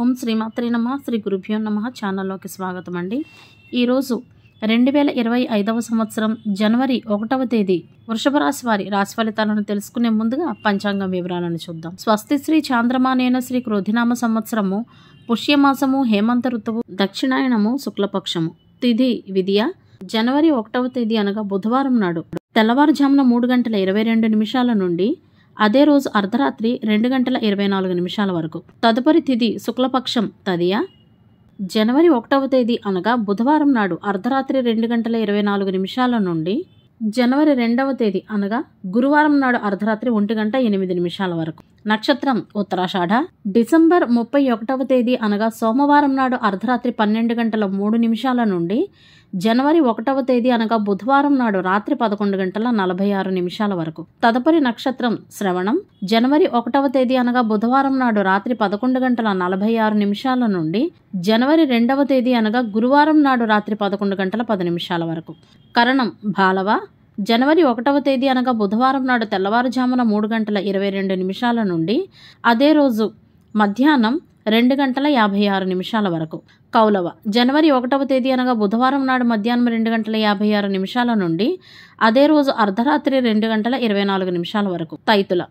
ఓం శ్రీమాత్రే నమః. శ్రీ గురుభ్యో నమః. ఛానల్లోకి స్వాగతం అండి. ఈరోజు 2025వ సంవత్సరం జనవరి 1వ తేదీ వృషభ రాశి వారి రాశి ఫలితాలను తెలుసుకునే ముందుగా పంచాంగం వివరాలను చూద్దాం. స్వస్తి శ్రీ చాంద్రమానేన శ్రీ క్రోధినామ సంవత్సరము పుష్యమాసము హేమంత ఋతువు దక్షిణాయనము శుక్లపక్షము తిథి విధియ జనవరి 1వ తేదీ అనగా బుధవారం నాడు తెల్లవారుజామున 3:22 నుండి అదే రోజు అర్ధరాత్రి 2:24 వరకు. తదుపరి తిథి శుక్లపక్షం తదియ జనవరి 1వ తేదీ అనగా బుధవారం నాడు అర్ధరాత్రి 2:24 నుండి జనవరి 2వ తేదీ అనగా గురువారం నాడు అర్ధరాత్రి 1:08 వరకు. నక్షత్రం ఉత్తరాషాఢ. డిసెంబర్ 31వ తేదీ అనగా సోమవారం నాడు అర్ధరాత్రి 12:03 నుండి జనవరి 1వ తేదీ అనగా బుధవారం నాడు రాత్రి 11:46 వరకు. తదుపరి నక్షత్రం శ్రవణం. జనవరి 1వ తేదీ అనగా బుధవారం నాడు రాత్రి 11:46 నుండి జనవరి 2వ తేదీ అనగా గురువారం నాడు రాత్రి 11:10 వరకు. కరణం బాలవ. జనవరి 1వ తేదీ అనగా బుధవారం నాడు తెల్లవారుజామున 3:22 నుండి అదే రోజు మధ్యాహ్నం 2:56 వరకు. కౌలవ. జనవరి 1వ తేదీ అనగా బుధవారం నాడు మధ్యాహ్నం 2:56 నుండి అదే రోజు అర్ధరాత్రి 2:24 వరకు. తైతుల.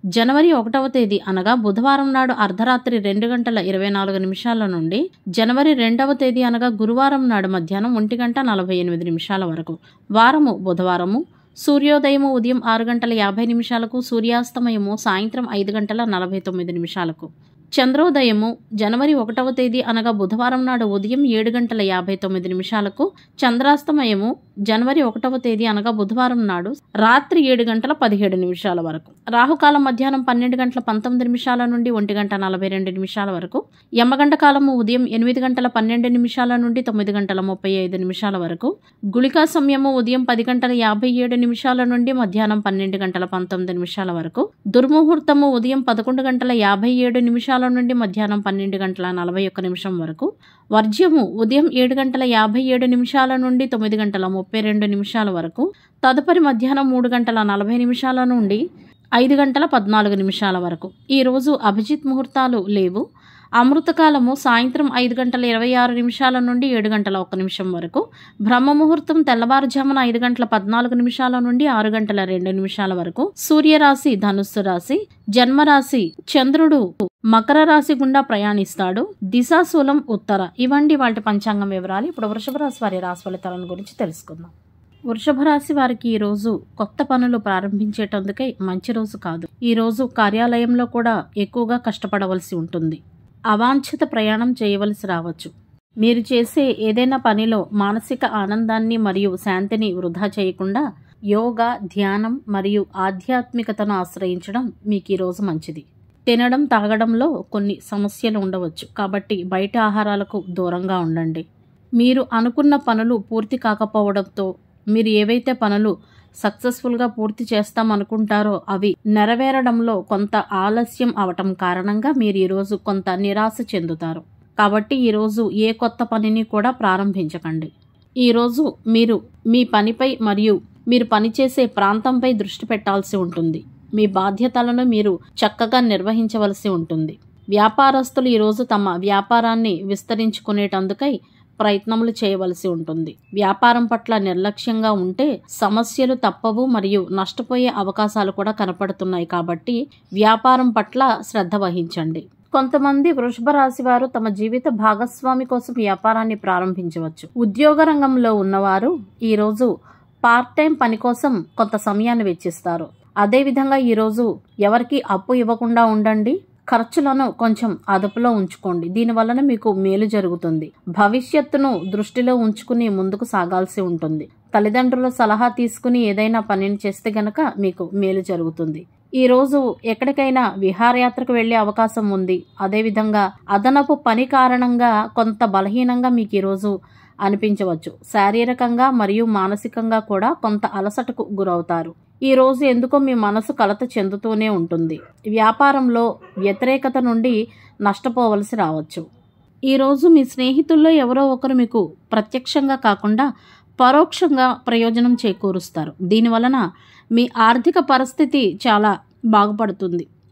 జనవరి 1వ తేదీ అనగా బుధవారం నాడు అర్ధరాత్రి 2:24 నుండి జనవరి 2వ తేదీ అనగా గురువారం నాడు మధ్యాహ్నం 1:48 వరకు. వారము బుధవారము. సూర్యోదయము ఉదయం 6:50 సూర్యాస్తమయము సాయంత్రం 5:49. చంద్రోదయము జనవరి 1వ తేదీ అనగా బుధవారం నాడు ఉదయం 7:59 చంద్రాస్తమయము జనవరి 1వ తేదీ అనగా బుధవారం నాడు రాత్రి 7:17 వరకు. రాహుకాలం మధ్యాహ్నం 12:19 నుండి 1:42 వరకు. యమగంట కాలము ఉదయం 8:12 నుండి 9:35 వరకు. గుళికా సమయము ఉదయం 10:57 నుండి మధ్యాహ్నం 12:19 వరకు. దుర్ముహూర్తము ఉదయం 11:57 నుండి మధ్యాహ్నం 12:41 వరకు. వర్జ్యము ఉదయం 7:57 నుండి 9:32 వరకు. తదుపరి మధ్యాహ్నం 3:40 నుండి 5:14 వరకు. ఈరోజు అభిజిత్ ముహూర్తాలు లేవు. అమృతకాలము సాయంత్రం 5:26 నుండి 7:01 వరకు. బ్రహ్మ ముహూర్తం తెల్లవారుజామున 5:14 నుండి 6:02 వరకు. సూర్యరాశి ధనుస్సు రాశి. జన్మరాశి చంద్రుడు మకర రాశి గుండా ప్రయాణిస్తాడు. దిశాశూలం ఉత్తర. ఇవండి వాటి పంచాంగం వివరాలు. ఇప్పుడు వృషభ రాశి వారి రాశి ఫలితాలను గురించి తెలుసుకుందాం. వృషభ రాశి వారికి ఈ రోజు కొత్త పనులు ప్రారంభించేటందుకై మంచి రోజు కాదు. ఈ రోజు కార్యాలయంలో కూడా ఎక్కువగా కష్టపడవలసి ఉంటుంది. అవాంఛిత ప్రయాణం చేయవలసి రావచ్చు. మీరు చేసే ఏదైనా పనిలో మానసిక ఆనందాన్ని మరియు శాంతిని వృధా చేయకుండా యోగా, ధ్యానం మరియు ఆధ్యాత్మికతను ఆశ్రయించడం మీకు ఈరోజు మంచిది. తినడం, తాగడంలో కొన్ని సమస్యలు ఉండవచ్చు కాబట్టి బయట ఆహారాలకు దూరంగా ఉండండి. మీరు అనుకున్న పనులు పూర్తి కాకపోవడంతో మీరు ఏవైతే పనులు సక్సెస్ఫుల్గా పూర్తి చేస్తామనుకుంటారో అవి నెరవేరడంలో కొంత ఆలస్యం అవటం కారణంగా మీరు ఈరోజు కొంత నిరాశ చెందుతారు. కాబట్టి ఈరోజు ఏ కొత్త పనిని కూడా ప్రారంభించకండి. ఈరోజు మీరు మీ పనిపై మరియు మీరు పనిచేసే ప్రాంతంపై దృష్టి పెట్టాల్సి ఉంటుంది. మీ బాధ్యతలను మీరు చక్కగా నిర్వహించవలసి ఉంటుంది. వ్యాపారస్తులు ఈరోజు తమ వ్యాపారాన్ని విస్తరించుకునేటందుకై ప్రయత్నములు చేయవలసి ఉంటుంది. వ్యాపారం పట్ల నిర్లక్ష్యంగా ఉంటే సమస్యలు తప్పవు మరియు నష్టపోయే అవకాశాలు కూడా కనపడుతున్నాయి. కాబట్టి వ్యాపారం పట్ల శ్రద్ధ వహించండి. కొంతమంది వృషభ రాశి వారు తమ జీవిత భాగస్వామి కోసం వ్యాపారాన్ని ప్రారంభించవచ్చు. ఉద్యోగ రంగంలో ఉన్నవారు ఈరోజు పార్ట్ టైం పని కోసం కొంత సమయాన్ని వెచ్చిస్తారు. అదేవిధంగా ఈరోజు ఎవరికి అప్పు ఇవ్వకుండా ఉండండి. ఖర్చులను కొంచెం అదుపులో ఉంచుకోండి. దీనివలన మీకు మేలు జరుగుతుంది. భవిష్యత్తును దృష్టిలో ఉంచుకుని ముందుకు సాగాల్సి ఉంటుంది. తల్లిదండ్రుల సలహా తీసుకుని ఏదైనా పనిని చేస్తే గనక మీకు మేలు జరుగుతుంది. ఈరోజు ఎక్కడికైనా విహారయాత్రకు వెళ్లే అవకాశం ఉంది. అదేవిధంగా అదనపు పని కారణంగా కొంత బలహీనంగా మీకు ఈరోజు అనిపించవచ్చు. శారీరకంగా మరియు మానసికంగా కూడా కొంత అలసటకు గురవుతారు. ఈ రోజు ఎందుకో మీ మనసు కలత చెందుతూనే ఉంటుంది. వ్యాపారంలో వ్యతిరేకత నుండి నష్టపోవలసి రావచ్చు. ఈరోజు మీ స్నేహితుల్లో ఎవరో ఒకరు మీకు ప్రత్యక్షంగా కాకుండా పరోక్షంగా ప్రయోజనం చేకూరుస్తారు. దీనివలన మీ ఆర్థిక పరిస్థితి చాలా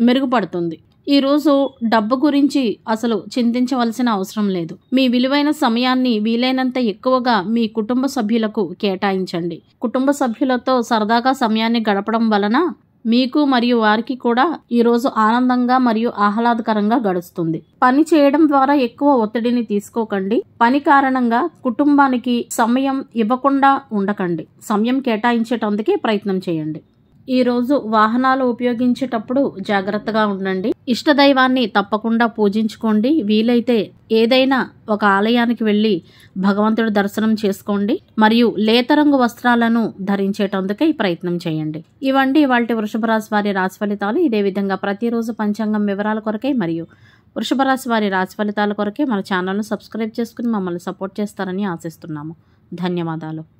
మెరుగుపడుతుంది. ఈరోజు డబ్బు గురించి అసలు చింతించవలసిన అవసరం లేదు. మీ విలువైన సమయాన్ని వీలైనంత ఎక్కువగా మీ కుటుంబ సభ్యులకు కేటాయించండి. కుటుంబ సభ్యులతో సరదాగా సమయాన్ని గడపడం వలన మీకు మరియు వారికి కూడా ఈరోజు ఆనందంగా మరియు ఆహ్లాదకరంగా గడుస్తుంది. పని చేయడం ద్వారా ఎక్కువ ఒత్తిడిని తీసుకోకండి. పని కారణంగా కుటుంబానికి సమయం ఇవ్వకుండా ఉండకండి. సమయం కేటాయించేటందుకే ప్రయత్నం చేయండి. ఈరోజు వాహనాలు ఉపయోగించేటప్పుడు జాగ్రత్తగా ఉండండి. ఇష్టదైవాన్ని తప్పకుండా పూజించుకోండి. వీలైతే ఏదైనా ఒక ఆలయానికి వెళ్ళి భగవంతుడి దర్శనం చేసుకోండి. మరియు లేత రంగు వస్త్రాలను ధరించేటందుకై ప్రయత్నం చేయండి. ఇవండి ఇవాల్టి వృషభ రాశి వారి రాశి ఫలితాలు. ఇదే విధంగా ప్రతిరోజు పంచాంగం వివరాల కొరకై మరియు వృషభ రాశి వారి రాశి ఫలితాల కొరకై మన ఛానల్ను సబ్స్క్రైబ్ చేసుకుని మమ్మల్ని సపోర్ట్ చేస్తారని ఆశిస్తున్నాము. ధన్యవాదాలు.